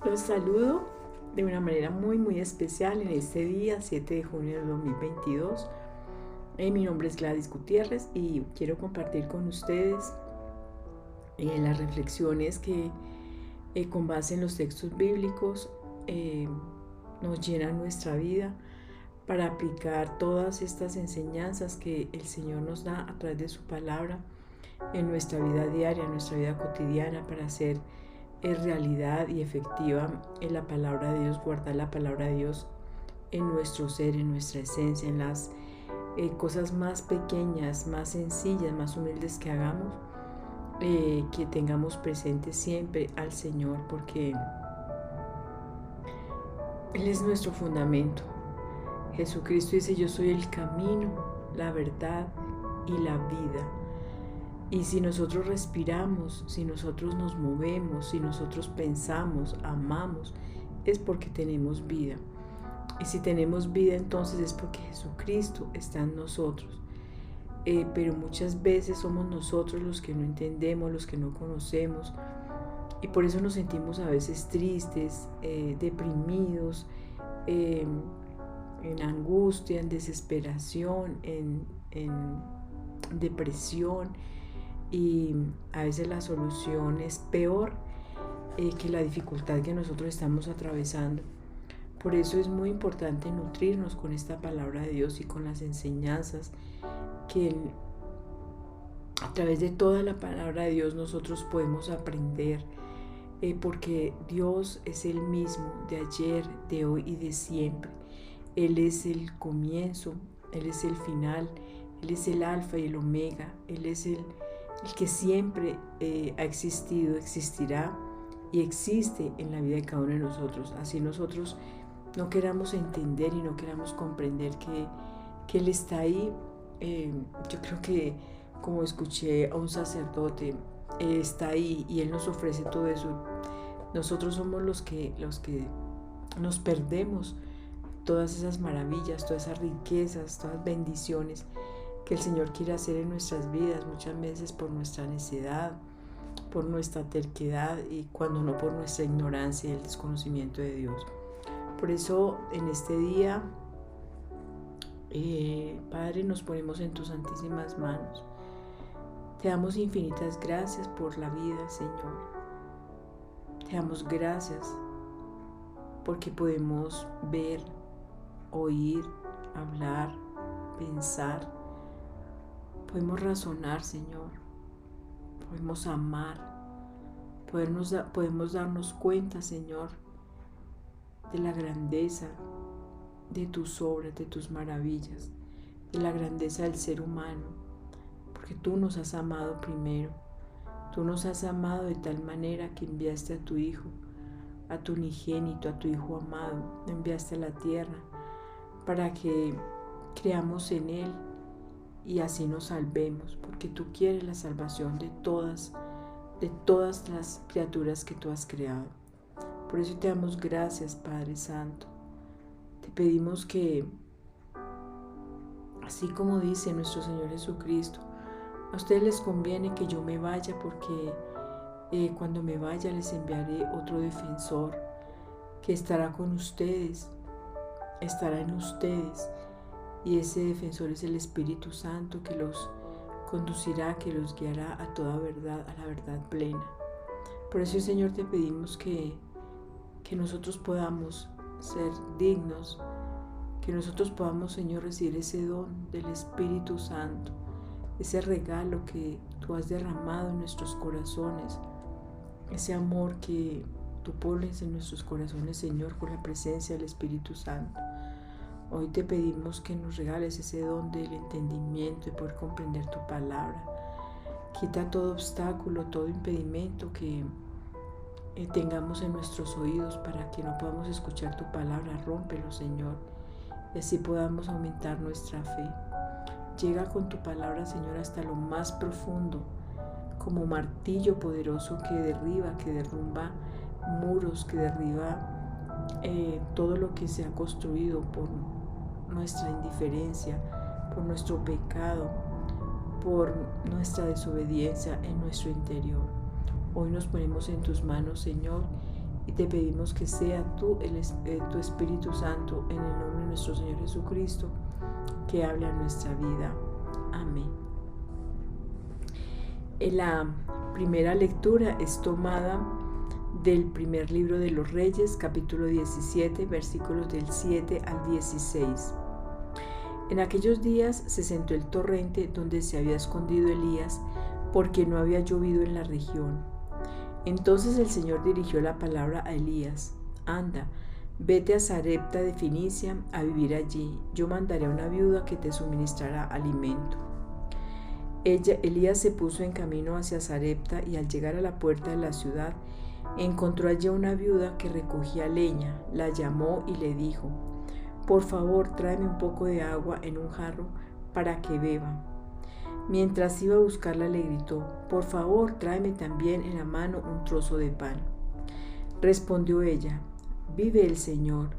Los saludo de una manera muy especial en este día, 7 de junio de 2022. Mi nombre es Gladys Gutiérrez y quiero compartir con ustedes las reflexiones que con base en los textos bíblicos nos llenan nuestra vida para aplicar todas estas enseñanzas que el Señor nos da a través de su palabra en nuestra vida diaria, en nuestra vida cotidiana, para hacer realidad y efectiva en la palabra de Dios, guardar la palabra de Dios en nuestro ser, en nuestra esencia, en las cosas más pequeñas, más sencillas, más humildes que hagamos, que tengamos presente siempre al Señor, porque Él es nuestro fundamento. Jesucristo dice: yo soy el camino, la verdad y la vida. Y si nosotros respiramos, si nosotros nos movemos, si nosotros pensamos, amamos, es porque tenemos vida. Y si tenemos vida, entonces es porque Jesucristo está en nosotros. Pero muchas veces somos nosotros los que no entendemos, los que no conocemos. Y por eso nos sentimos a veces tristes, deprimidos, en angustia, en desesperación, en depresión. Y a veces la solución es peor que la dificultad que nosotros estamos atravesando. Por eso es muy importante nutrirnos con esta palabra de Dios y con las enseñanzas que a través de toda la palabra de Dios nosotros podemos aprender, porque Dios es el mismo de ayer, de hoy y de siempre. Él es el comienzo, Él es el final, Él es el alfa y el omega, Él es el que siempre ha existido, existirá y existe en la vida de cada uno de nosotros. Así nosotros no queramos entender y no queramos comprender que Él está ahí. Yo creo que, como escuché a un sacerdote, está ahí y Él nos ofrece todo eso. Nosotros somos los que nos perdemos todas esas maravillas, todas esas riquezas, todas las bendiciones que el Señor quiere hacer en nuestras vidas, muchas veces por nuestra necedad, por nuestra terquedad y cuando no por nuestra ignorancia y el desconocimiento de Dios. Por eso en este día, Padre, nos ponemos en tus santísimas manos. Te damos infinitas gracias por la vida, Señor. Te damos gracias porque podemos ver, oír, hablar, pensar. Podemos razonar, Señor. Podemos amar. Podemos darnos cuenta, Señor, de la grandeza de tus obras, de tus maravillas, de la grandeza del ser humano, porque tú nos has amado primero. Tú nos has amado de tal manera que enviaste a tu Hijo, a tu unigénito, a tu Hijo amado, lo enviaste a la tierra para que creamos en Él y así nos salvemos, porque tú quieres la salvación de todas las criaturas que tú has creado. Por eso te damos gracias, Padre Santo. Te pedimos que, así como dice nuestro Señor Jesucristo, a ustedes les conviene que yo me vaya, porque cuando me vaya les enviaré otro defensor que estará con ustedes, estará en ustedes. Y ese defensor es el Espíritu Santo, que los conducirá, que los guiará a toda verdad, a la verdad plena. Por eso, Señor, te pedimos que nosotros podamos ser dignos, que nosotros podamos, Señor, recibir ese don del Espíritu Santo, ese regalo que tú has derramado en nuestros corazones, ese amor que tú pones en nuestros corazones, Señor, con la presencia del Espíritu Santo. Hoy te pedimos que nos regales ese don del entendimiento, de poder comprender tu palabra. Quita todo obstáculo, todo impedimento que tengamos en nuestros oídos para que no podamos escuchar tu palabra. Rómpelo, Señor, y así podamos aumentar nuestra fe. Llega con tu palabra, Señor, hasta lo más profundo, como martillo poderoso que derriba, que derrumba muros, que derriba todo lo que se ha construido por nuestra indiferencia, por nuestro pecado, por nuestra desobediencia en nuestro interior. Hoy nos ponemos en tus manos, Señor, y te pedimos que sea tú, tu Espíritu Santo, en el nombre de nuestro Señor Jesucristo, que hable a nuestra vida. Amén. La primera lectura es tomada del primer libro de los Reyes, capítulo 17, versículos del 7 al 16. En aquellos días se sentó el torrente donde se había escondido Elías, porque no había llovido en la región. Entonces el Señor dirigió la palabra a Elías: anda, vete a Sarepta de Fenicia a vivir allí. Yo mandaré a una viuda que te suministrará alimento. Elías se puso en camino hacia Sarepta y al llegar a la puerta de la ciudad encontró allí a una viuda que recogía leña. La llamó y le dijo: por favor, tráeme un poco de agua en un jarro para que beba. Mientras iba a buscarla le gritó: por favor, tráeme también en la mano un trozo de pan. Respondió ella: vive el Señor,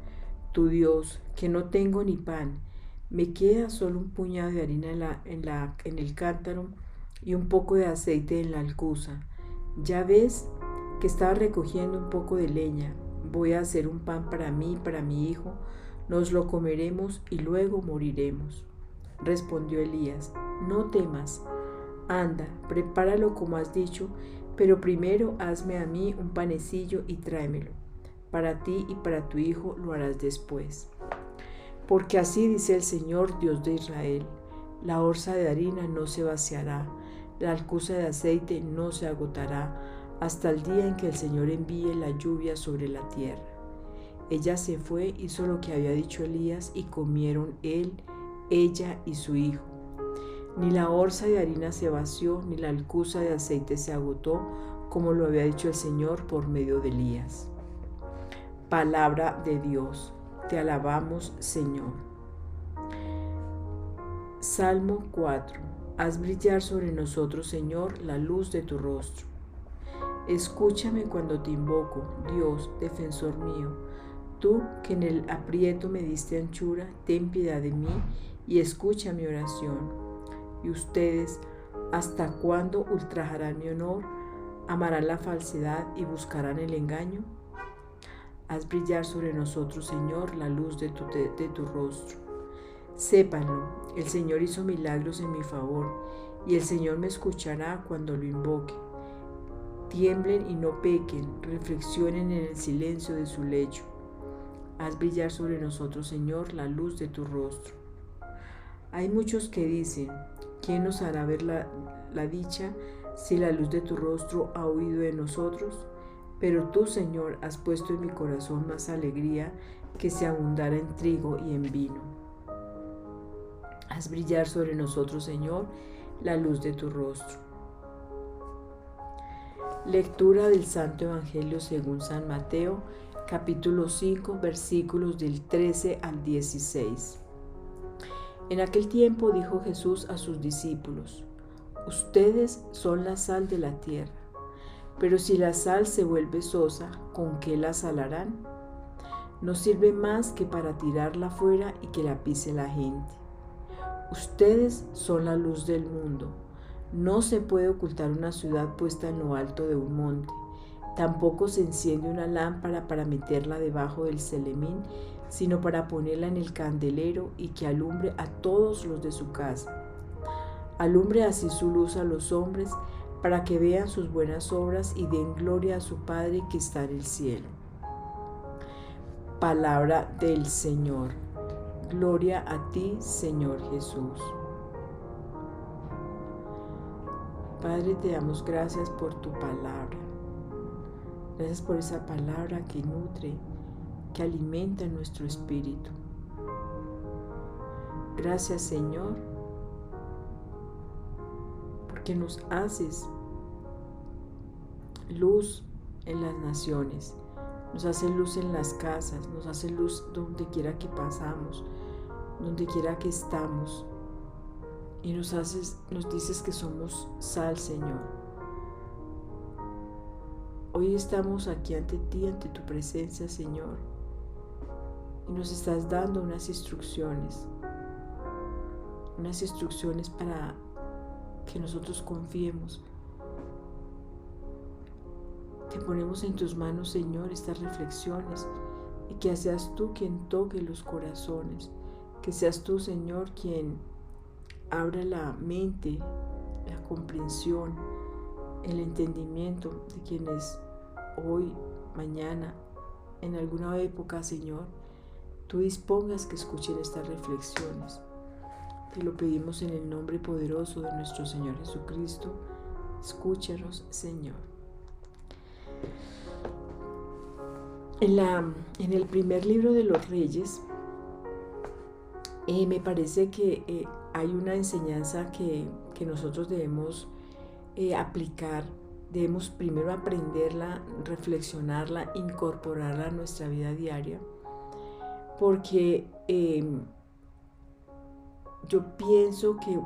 tu Dios, que no tengo ni pan. Me queda solo un puñado de harina en el cántaro y un poco de aceite en la alcuza. Ya ves que estaba recogiendo un poco de leña. Voy a hacer un pan para mí y para mi hijo. Nos lo comeremos y luego moriremos. Respondió Elías: no temas. Anda, prepáralo como has dicho, pero primero hazme a mí un panecillo y tráemelo. Para ti y para tu hijo lo harás después. Porque así dice el Señor, Dios de Israel: la orza de harina no se vaciará, la alcuza de aceite no se agotará, hasta el día en que el Señor envíe la lluvia sobre la tierra. Ella se fue, hizo lo que había dicho Elías, y comieron él, ella y su hijo. Ni la orza de harina se vació, ni la alcuza de aceite se agotó, como lo había dicho el Señor por medio de Elías. Palabra de Dios. Te alabamos, Señor. Salmo 4. Haz brillar sobre nosotros, Señor, la luz de tu rostro. Escúchame cuando te invoco, Dios, defensor mío. Tú, que en el aprieto me diste anchura, ten piedad de mí y escucha mi oración. Y ustedes, ¿hasta cuándo ultrajarán mi honor? ¿Amarán la falsedad y buscarán el engaño? Haz brillar sobre nosotros, Señor, la luz de tu rostro. Sépanlo, el Señor hizo milagros en mi favor, y el Señor me escuchará cuando lo invoque. Tiemblen y no pequen, reflexionen en el silencio de su lecho. Haz brillar sobre nosotros, Señor, la luz de tu rostro. Hay muchos que dicen: ¿quién nos hará ver la dicha si la luz de tu rostro ha huido de nosotros? Pero tú, Señor, has puesto en mi corazón más alegría que si abundara en trigo y en vino. Haz brillar sobre nosotros, Señor, la luz de tu rostro. Lectura del Santo Evangelio según San Mateo, capítulo 5, versículos del 13 al 16. En aquel tiempo dijo Jesús a sus discípulos: ustedes son la sal de la tierra. Pero si la sal se vuelve sosa, ¿con qué la salarán? No sirve más que para tirarla fuera y que la pise la gente. Ustedes son la luz del mundo. No se puede ocultar una ciudad puesta en lo alto de un monte. Tampoco se enciende una lámpara para meterla debajo del celemín, sino para ponerla en el candelero y que alumbre a todos los de su casa. Alumbre así su luz a los hombres, para que vean sus buenas obras y den gloria a su Padre que está en el cielo. Palabra del Señor. Gloria a ti, Señor Jesús. Padre, te damos gracias por tu palabra. Gracias por esa palabra que nutre, que alimenta nuestro espíritu. Gracias, Señor, porque nos haces luz en las naciones, nos haces luz en las casas, nos haces luz donde quiera que pasamos, donde quiera que estamos, y nos dices que somos sal, Señor. Hoy estamos aquí ante ti, ante tu presencia, Señor, y nos estás dando unas instrucciones para que nosotros confiemos Te ponemos en tus manos, Señor, estas reflexiones y que seas tú quien toque los corazones, que seas tú, Señor, quien abra la mente, la comprensión, el entendimiento de quienes hoy, mañana, en alguna época, Señor, tú dispongas que escuchen estas reflexiones. Te lo pedimos en el nombre poderoso de nuestro Señor Jesucristo. Escúchanos, Señor. En el primer libro de los Reyes, me parece que hay una enseñanza que nosotros debemos aplicar. Debemos primero aprenderla, reflexionarla, incorporarla a nuestra vida diaria, porque yo pienso que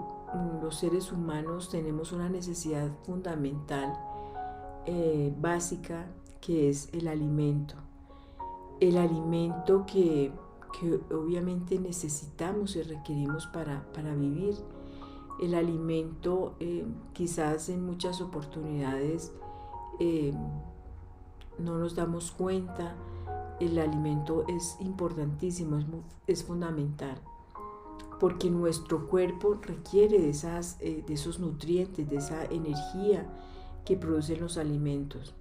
los seres humanos tenemos una necesidad fundamental, básica, que es el alimento. El alimento que obviamente necesitamos y requerimos para vivir. El alimento quizás en muchas oportunidades no nos damos cuenta. El alimento es importantísimo, es fundamental, porque nuestro cuerpo requiere de esos nutrientes, de esa energía que producen los alimentos.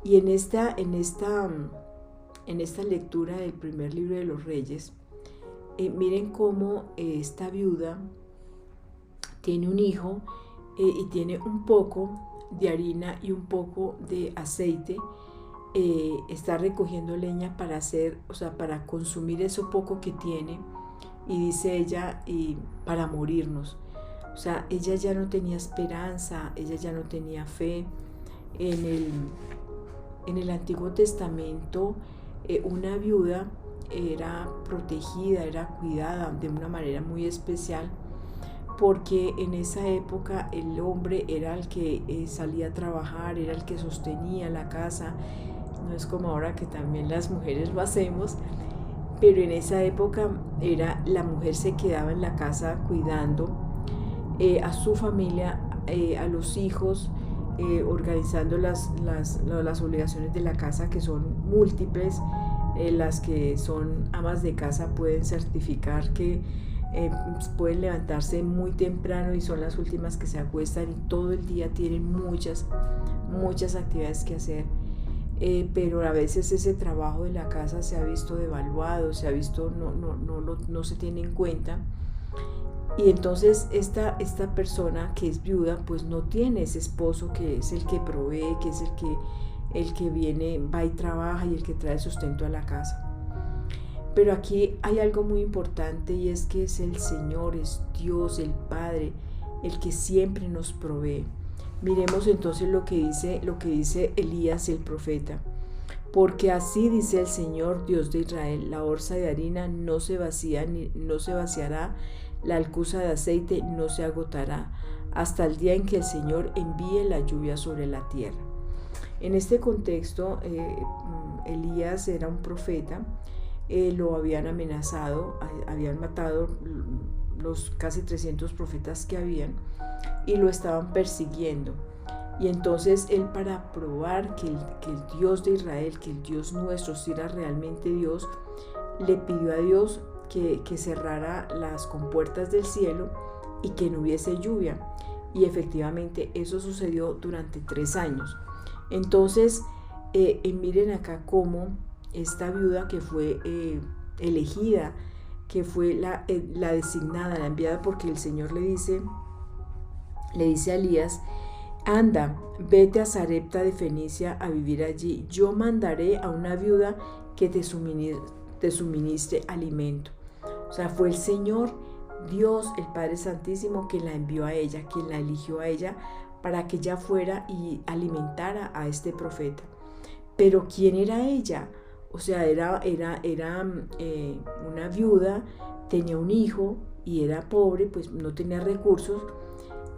Y en esta lectura del primer libro de los Reyes, miren cómo esta viuda tiene un hijo y tiene un poco de harina y un poco de aceite. Está recogiendo leña para consumir eso poco que tiene, y dice ella, para morirnos. O sea, ella ya no tenía esperanza, ella ya no tenía fe. En el Antiguo Testamento, una viuda era protegida, era cuidada de una manera muy especial, porque en esa época el hombre era el que salía a trabajar, era el que sostenía la casa. No es como ahora que también las mujeres lo hacemos, pero en esa época la mujer se quedaba en la casa cuidando a su familia, a los hijos, organizando las obligaciones de la casa, que son múltiples. Las que son amas de casa pueden certificar que pueden levantarse muy temprano y son las últimas que se acuestan, y todo el día tienen muchas actividades que hacer. Pero a veces ese trabajo de la casa se ha visto devaluado, no se tiene en cuenta. Y entonces esta persona que es viuda pues no tiene ese esposo que es el que provee, que es el que viene, va y trabaja, y el que trae sustento a la casa. Pero aquí hay algo muy importante, y es que es el Señor, es Dios, el Padre, el que siempre nos provee. Miremos entonces lo que dice Elías el profeta. Porque así dice el Señor, Dios de Israel: la orza de harina no se vaciará, la alcuza de aceite no se agotará, hasta el día en que el Señor envíe la lluvia sobre la tierra. En este contexto, Elías era un profeta. Lo habían amenazado, habían matado los casi 300 profetas que habían, y lo estaban persiguiendo. Y entonces él, para probar que el Dios de Israel, que el Dios nuestro sí era realmente Dios, le pidió a Dios que cerrara las compuertas del cielo y que no hubiese lluvia. Y efectivamente eso sucedió durante 3 años. Entonces miren acá cómo esta viuda, que fue elegida, que fue la designada, la enviada, porque el Señor le dice a Elías: anda, vete a Sarepta de Fenicia a vivir allí. Yo mandaré a una viuda que te suministre alimento. O sea, fue el Señor, Dios, el Padre Santísimo, quien la envió a ella, quien la eligió a ella para que ella fuera y alimentara a este profeta. Pero ¿quién era ella? O sea, era una viuda, tenía un hijo y era pobre, pues no tenía recursos.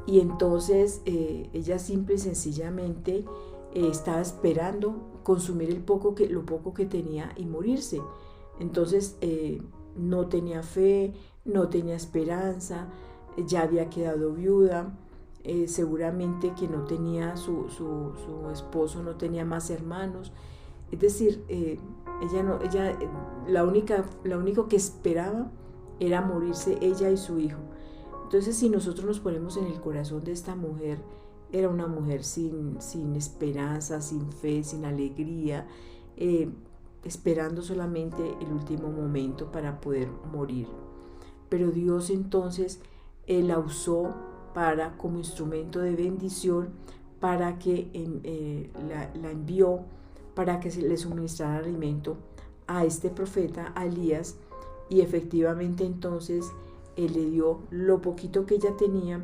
Y entonces ella simple y sencillamente estaba esperando consumir lo poco que tenía y morirse. Entonces no tenía fe, no tenía esperanza, ya había quedado viuda. seguramente que no tenía su esposo, no tenía más hermanos. Es decir, la único que esperaba era morirse ella y su hijo. Entonces, si nosotros nos ponemos en el corazón de esta mujer, era una mujer sin esperanza, sin fe, sin alegría, esperando solamente el último momento para poder morir. Pero Dios entonces la usó como instrumento de bendición, para que la envió para que se le suministrara alimento a este profeta, a Elías, y efectivamente entonces él le dio lo poquito que ella tenía,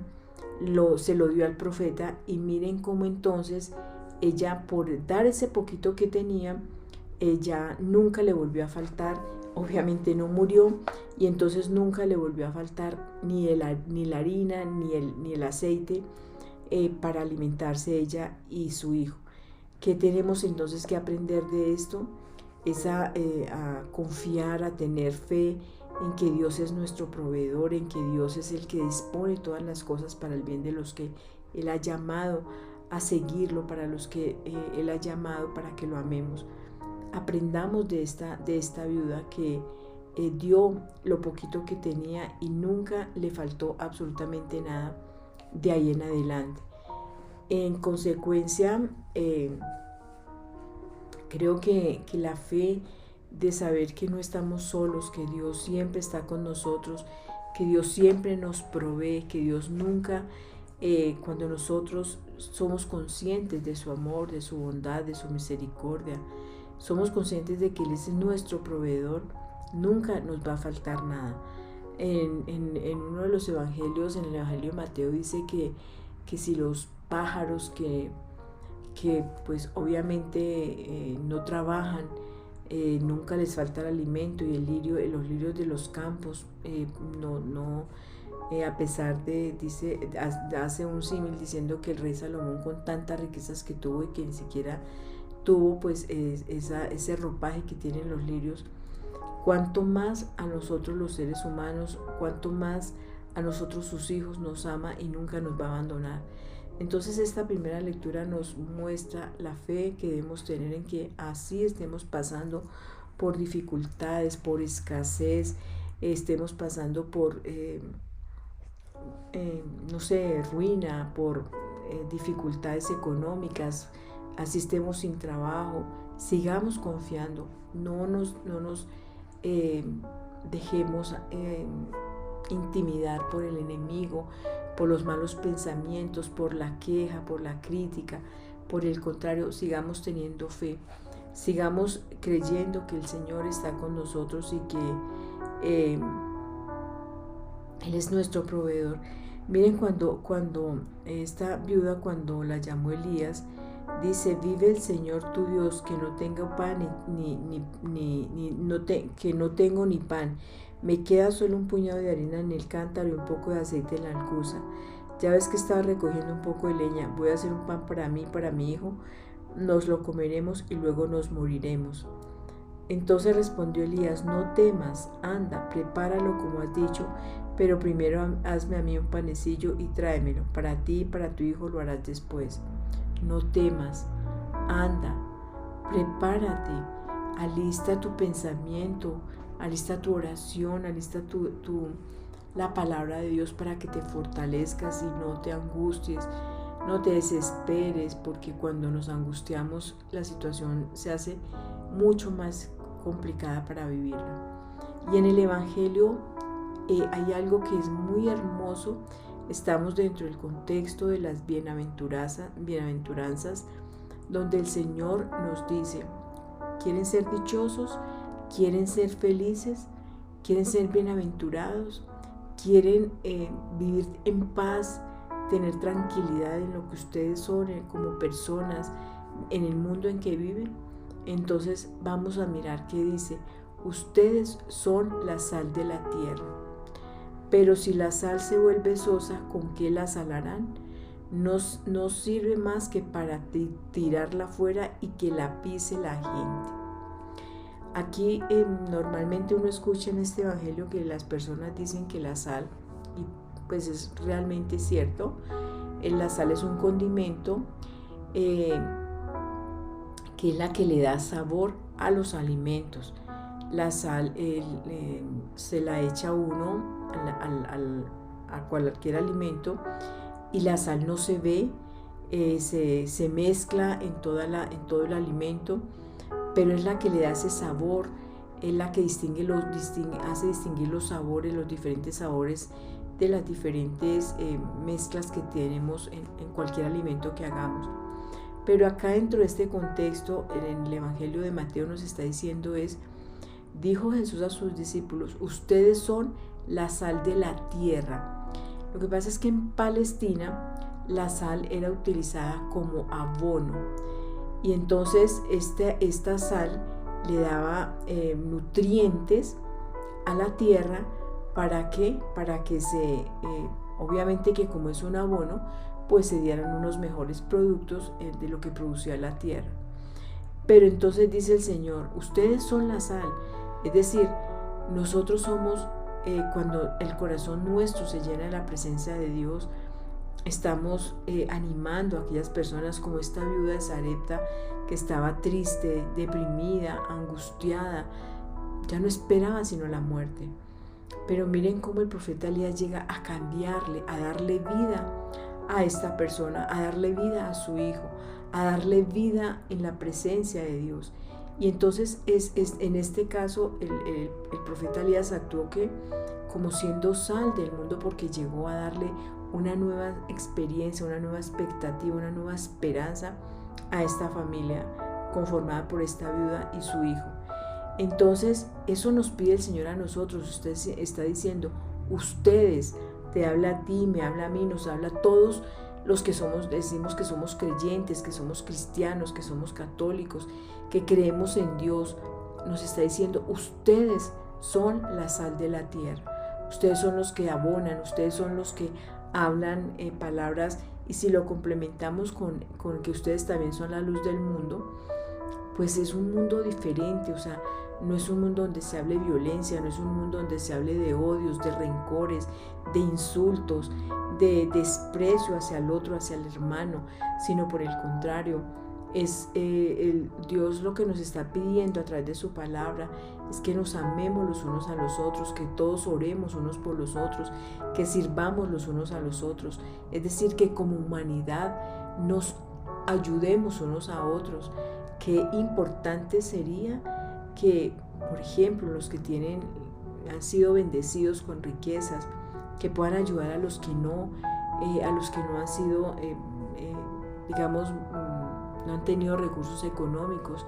se lo dio al profeta, y miren cómo entonces ella, por dar ese poquito que tenía, ella nunca le volvió a faltar. Obviamente no murió, y entonces nunca le volvió a faltar ni la harina ni el aceite para alimentarse ella y su hijo. ¿Qué tenemos entonces que aprender de esto? Es a confiar, a tener fe en que Dios es nuestro proveedor, en que Dios es el que dispone todas las cosas para el bien de los que Él ha llamado a seguirlo, para los que Él ha llamado para que lo amemos. Aprendamos de esta viuda que dio lo poquito que tenía y nunca le faltó absolutamente nada de ahí en adelante. En consecuencia, creo que la fe de saber que no estamos solos, que Dios siempre está con nosotros, que Dios siempre nos provee, que Dios nunca, cuando nosotros somos conscientes de su amor, de su bondad, de su misericordia, somos conscientes de que Él es nuestro proveedor, nunca nos va a faltar nada. En uno de los evangelios, en el Evangelio de Mateo, dice que si los pájaros que pues obviamente no trabajan, nunca les falta el alimento, y los lirios de los campos a pesar de, hace un símil diciendo que el rey Salomón, con tantas riquezas que tuvo y que ni siquiera tuvo pues ese ropaje que tienen los lirios, cuanto más a nosotros los seres humanos, cuanto más a nosotros sus hijos nos ama y nunca nos va a abandonar. Entonces esta primera lectura nos muestra la fe que debemos tener en que así estemos pasando por dificultades, por escasez, estemos pasando por, ruina, por dificultades económicas, así estemos sin trabajo, sigamos confiando, no nos dejemos intimidar por el enemigo, por los malos pensamientos, por la queja, por la crítica. Por el contrario, sigamos teniendo fe, sigamos creyendo que el Señor está con nosotros y que Él es nuestro proveedor. Miren, cuando esta viuda, cuando la llamó Elías, dice: vive el Señor tu Dios, que no tengo pan que no tengo ni pan. Me queda solo un puñado de harina en el cántaro y un poco de aceite en la alcuza. Ya ves que estaba recogiendo un poco de leña. Voy a hacer un pan para mí y para mi hijo. Nos lo comeremos y luego nos moriremos. Entonces respondió Elías: no temas, anda, prepáralo como has dicho, pero primero hazme a mí un panecillo y tráemelo. Para ti y para tu hijo lo harás después. No temas, anda, prepárate, alista tu pensamiento, alista tu oración, alista la palabra de Dios para que te fortalezcas y no te angusties, no te desesperes, porque cuando nos angustiamos la situación se hace mucho más complicada para vivirla. Y en el Evangelio hay algo que es muy hermoso. Estamos dentro del contexto de las bienaventuranzas, donde el Señor nos dice: ¿quieren ser dichosos? ¿Quieren ser felices? ¿Quieren ser bienaventurados? ¿Quieren vivir en paz, tener tranquilidad en lo que ustedes son como personas, en el mundo en que viven? Entonces vamos a mirar qué dice: ustedes son la sal de la tierra. Pero si la sal se vuelve sosa, ¿con qué la salarán? No sirve más que para tirarla fuera y que la pise la gente. Aquí normalmente uno escucha en este evangelio que las personas dicen que la sal, y pues es realmente cierto, La sal es un condimento que es la que le da sabor a los alimentos. La sal se la echa uno a cualquier alimento y la sal no se ve, se mezcla en todo el alimento, pero es la que le da ese sabor, es la que hace distinguir los sabores, los diferentes sabores de las diferentes mezclas que tenemos en cualquier alimento que hagamos. Pero acá dentro de este contexto, en el Evangelio de Mateo nos está diciendo dijo Jesús a sus discípulos, ustedes son la sal de la tierra. Lo que pasa es que en Palestina la sal era utilizada como abono y entonces esta sal le daba nutrientes a la tierra. ¿Para qué? Para que obviamente que como es un abono, pues se dieran unos mejores productos de lo que producía la tierra. Pero entonces dice el Señor, ustedes son la sal. Es decir, nosotros somos, cuando el corazón nuestro se llena de la presencia de Dios, estamos animando a aquellas personas como esta viuda de Sarepta que estaba triste, deprimida, angustiada, ya no esperaba sino la muerte. Pero miren cómo el profeta Elías llega a cambiarle, a darle vida a esta persona, a darle vida a su hijo, a darle vida en la presencia de Dios. Y entonces en este caso el profeta Elías actuó como siendo sal del mundo, porque llegó a darle una nueva experiencia, una nueva expectativa, una nueva esperanza a esta familia conformada por esta viuda y su hijo. Entonces eso nos pide el Señor a nosotros. Usted está diciendo, ustedes, te habla a ti, me habla a mí, nos habla a todos los que decimos que somos creyentes, que somos cristianos, que somos católicos, que creemos en Dios. Nos está diciendo, ustedes son la sal de la tierra, ustedes son los que abonan, ustedes son los que hablan palabras, y si lo complementamos con que ustedes también son la luz del mundo, pues es un mundo diferente. O sea, no es un mundo donde se hable violencia, no es un mundo donde se hable de odios, de rencores, de insultos, de desprecio hacia el otro, hacia el hermano, sino por el contrario, es Dios lo que nos está pidiendo a través de su palabra es que nos amemos los unos a los otros, que todos oremos unos por los otros, que sirvamos los unos a los otros, es decir, que como humanidad nos ayudemos unos a otros. Qué importante sería que, por ejemplo, los que han sido bendecidos con riquezas, que puedan ayudar a los que no han sido, digamos, no han tenido recursos económicos,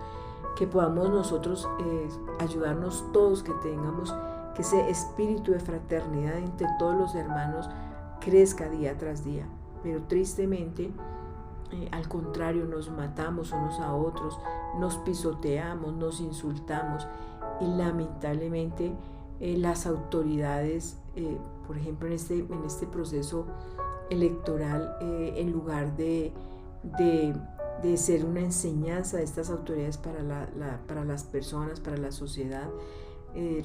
que podamos nosotros ayudarnos todos, que tengamos que ese espíritu de fraternidad entre todos los hermanos crezca día tras día. Pero tristemente, al contrario, nos matamos unos a otros, nos pisoteamos, nos insultamos, y lamentablemente las autoridades, por ejemplo en este proceso electoral, en lugar de ser una enseñanza de estas autoridades para las personas, para la sociedad,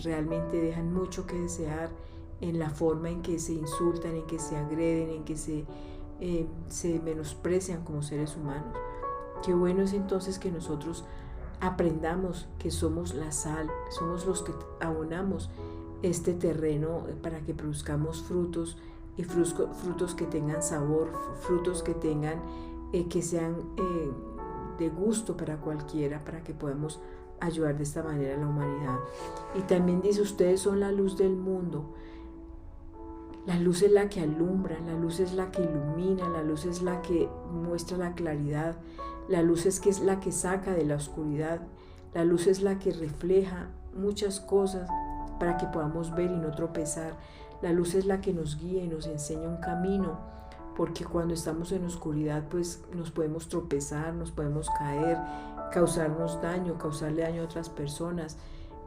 realmente dejan mucho que desear en la forma en que se insultan, en que se agreden, en que se menosprecian como seres humanos. Qué bueno es entonces que nosotros aprendamos que somos la sal, somos los que abonamos este terreno para que produzcamos frutos, y frutos que tengan sabor, frutos que tengan que sean de gusto para cualquiera, para que podamos ayudar de esta manera a la humanidad. Y también dice, ustedes son la luz del mundo. La luz es la que alumbra, la luz es la que ilumina, la luz es la que muestra la claridad, la luz es la que saca de la oscuridad, la luz es la que refleja muchas cosas para que podamos ver y no tropezar. La luz es la que nos guía y nos enseña un camino, porque cuando estamos en oscuridad pues nos podemos tropezar, nos podemos caer, causarnos daño, causarle daño a otras personas,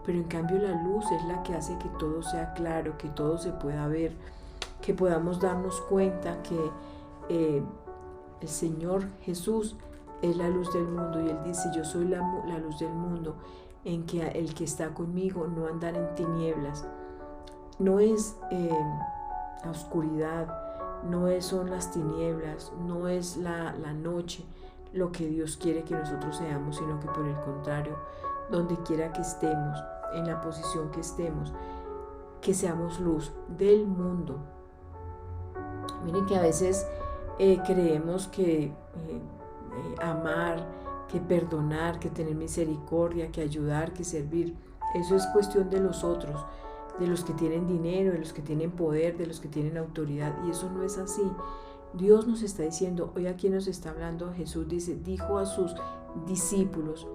pero en cambio la luz es la que hace que todo sea claro, que todo se pueda ver, que podamos darnos cuenta que el Señor Jesús es la luz del mundo, y Él dice, yo soy la luz del mundo, en que el que está conmigo no andará en tinieblas. No es la oscuridad, son las tinieblas, no es la noche lo que Dios quiere que nosotros seamos, sino que por el contrario, donde quiera que estemos, en la posición que estemos, que seamos luz del mundo. Miren que a veces creemos que amar, que perdonar, que tener misericordia, que ayudar, que servir, eso es cuestión de los otros, de los que tienen dinero, de los que tienen poder, de los que tienen autoridad, y eso no es así. Dios nos está diciendo, hoy aquí nos está hablando, Jesús dijo a sus discípulos,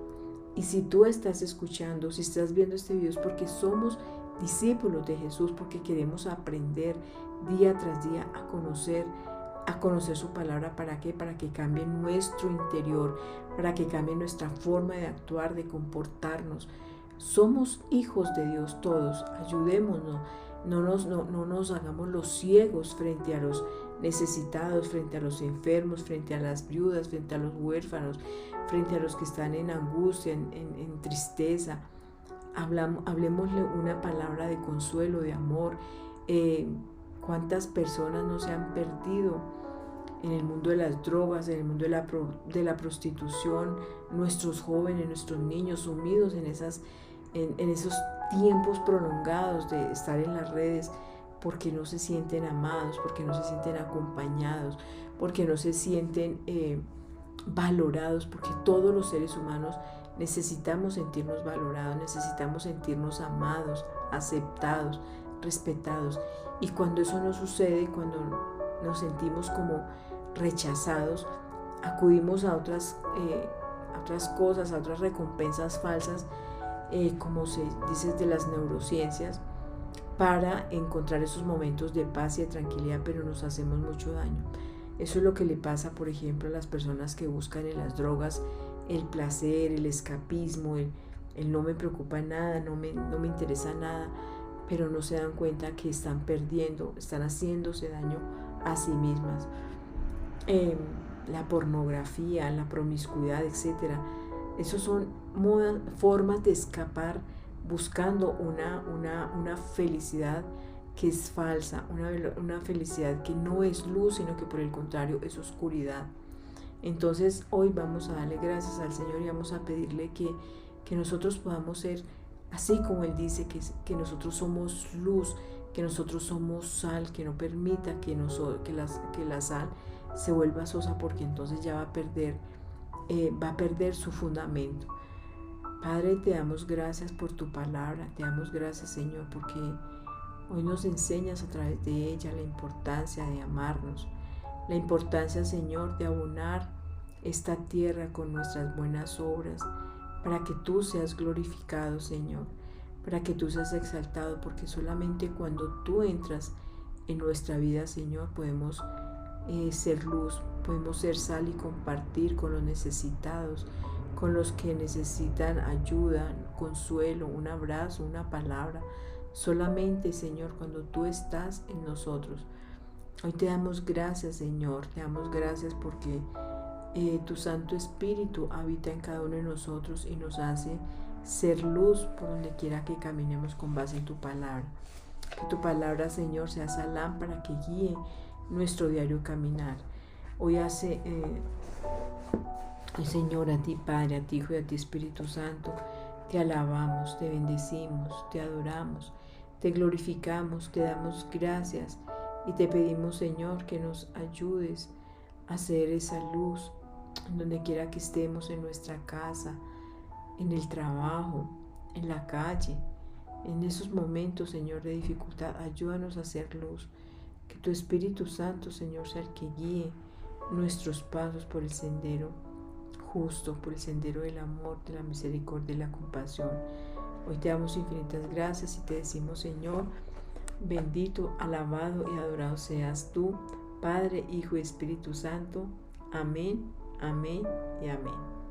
y si tú estás escuchando, si estás viendo este video, es porque somos discípulos de Jesús, porque queremos aprender día tras día a conocer su palabra. ¿Para qué? Para que cambie nuestro interior, para que cambie nuestra forma de actuar, de comportarnos. Somos hijos de Dios todos, ayudémonos, no nos hagamos los ciegos frente a los necesitados, frente a los enfermos, frente a las viudas, frente a los huérfanos, frente a los que están en angustia, en tristeza. Hablemosle una palabra de consuelo, de amor. ¿Cuántas personas no se han perdido en el mundo de las drogas, en el mundo de la prostitución? Nuestros jóvenes, nuestros niños sumidos en esos tiempos prolongados de estar en las redes, porque no se sienten amados, porque no se sienten acompañados, porque no se sienten valorados, porque todos los seres humanos necesitamos sentirnos valorados, necesitamos sentirnos amados, aceptados, respetados. Y cuando eso no sucede, cuando nos sentimos como rechazados, acudimos a otras cosas, a otras recompensas falsas, como se dice de las neurociencias, para encontrar esos momentos de paz y de tranquilidad, pero nos hacemos mucho daño. Eso es lo que le pasa, por ejemplo, a las personas que buscan en las drogas el placer, el escapismo, el no me preocupa nada, no me interesa nada, pero no se dan cuenta que están perdiendo, están haciéndose daño a sí mismas. La pornografía, la promiscuidad, etc. Esos son formas de escapar buscando una felicidad que es falsa, una felicidad que no es luz, sino que por el contrario es oscuridad. Entonces hoy vamos a darle gracias al Señor y vamos a pedirle que nosotros podamos ser así como Él dice, que nosotros somos luz, que nosotros somos sal, que no permita que la sal se vuelva sosa, porque entonces ya va a perder su fundamento. Padre, te damos gracias por tu palabra, te damos gracias, Señor, porque hoy nos enseñas a través de ella la importancia de amarnos, la importancia, Señor, de abonar esta tierra con nuestras buenas obras, para que tú seas glorificado, Señor, para que tú seas exaltado, porque solamente cuando tú entras en nuestra vida, Señor, podemos ser luz, podemos ser sal y compartir con los necesitados, con los que necesitan ayuda, consuelo, un abrazo, una palabra. Solamente, Señor, cuando tú estás en nosotros. Hoy te damos gracias, Señor, te damos gracias porque tu Santo Espíritu habita en cada uno de nosotros y nos hace ser luz por donde quiera que caminemos con base en tu palabra. Que tu palabra, Señor, sea esa lámpara que guíe nuestro diario caminar. Hoy Señor, a ti Padre, a ti Hijo y a ti Espíritu Santo, te alabamos, te bendecimos, te adoramos, te glorificamos, te damos gracias y te pedimos, Señor, que nos ayudes a hacer esa luz en donde quiera que estemos, en nuestra casa, en el trabajo, en la calle, en esos momentos, Señor, de dificultad. Ayúdanos a hacer luz. Que tu Espíritu Santo, Señor, sea el que guíe nuestros pasos por el sendero justo, por el sendero del amor, de la misericordia y la compasión. Hoy te damos infinitas gracias y te decimos, Señor, bendito, alabado y adorado seas tú, Padre, Hijo y Espíritu Santo. Amén, amén y amén.